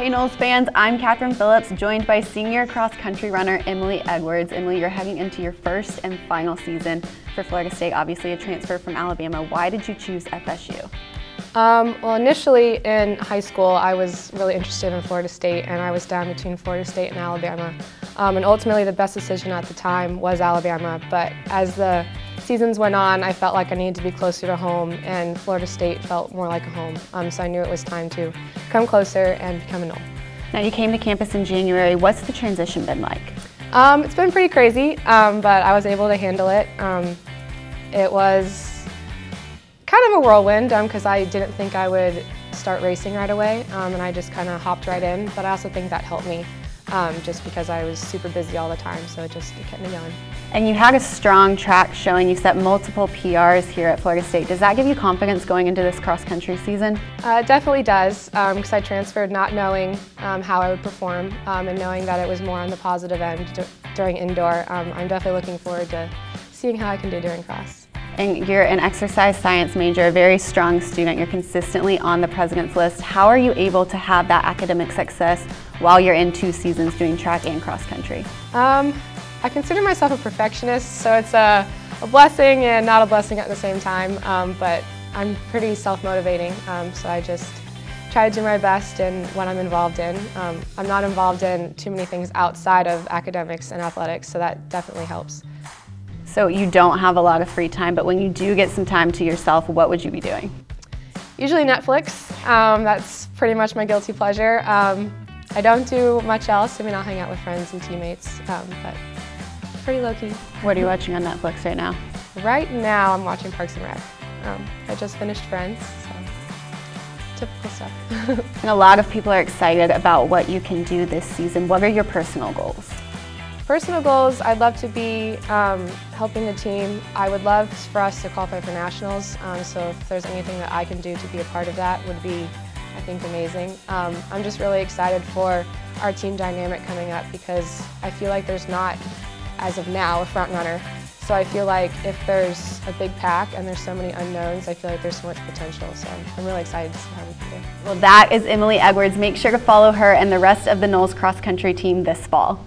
Hey Knowles fans, I'm Catherine Phillips, joined by senior cross-country runner Emily Edwards. Emily, you're heading into your first and final season for Florida State, obviously a transfer from Alabama. Why did you choose FSU? Well, initially in high school, I was really interested in Florida State, and I was down between Florida State and Alabama. And ultimately, the best decision at the time was Alabama. But as the seasons went on, I felt like I needed to be closer to home, and Florida State felt more like a home. So I knew it was time to come closer and become a Knoll. Now, you came to campus in January. What's the transition been like? It's been pretty crazy, but I was able to handle it. It was kind of a whirlwind because I didn't think I would start racing right away, and I just kind of hopped right in. But I also think that helped me just because I was super busy all the time, so it kept me going. And you had a strong track showing. You set multiple PRs here at Florida State. Does that give you confidence going into this cross-country season? It definitely does, because I transferred not knowing how I would perform and knowing that it was more on the positive end during indoor. I'm definitely looking forward to seeing how I can do during cross. And you're an exercise science major, a very strong student. You're consistently on the president's list. How are you able to have that academic success while you're in 2 seasons doing track and cross country? I consider myself a perfectionist, so it's a blessing and not a blessing at the same time, but I'm pretty self-motivating, so I just try to do my best in what I'm involved in. I'm not involved in too many things outside of academics and athletics, so that definitely helps. So you don't have a lot of free time, but when you do get some time to yourself, what would you be doing? Usually Netflix. That's pretty much my guilty pleasure. I don't do much else. I mean, I'll hang out with friends and teammates, but pretty low-key. What are you watching on Netflix right now? Right now, I'm watching Parks and Rec. I just finished Friends, so typical stuff. And a lot of people are excited about what you can do this season. What are your personal goals? Personal goals, I'd love to be helping the team. I would love for us to qualify for nationals, so if there's anything that I can do to be a part of that would be, I think, amazing. I'm just really excited for our team dynamic coming up because I feel like there's not, as of now, a front runner. So I feel like if there's a big pack and there's so many unknowns, I feel like there's so much potential. So I'm really excited to see how we can do. Well, that is Emily Edwards. Make sure to follow her and the rest of the Knowles cross country team this fall.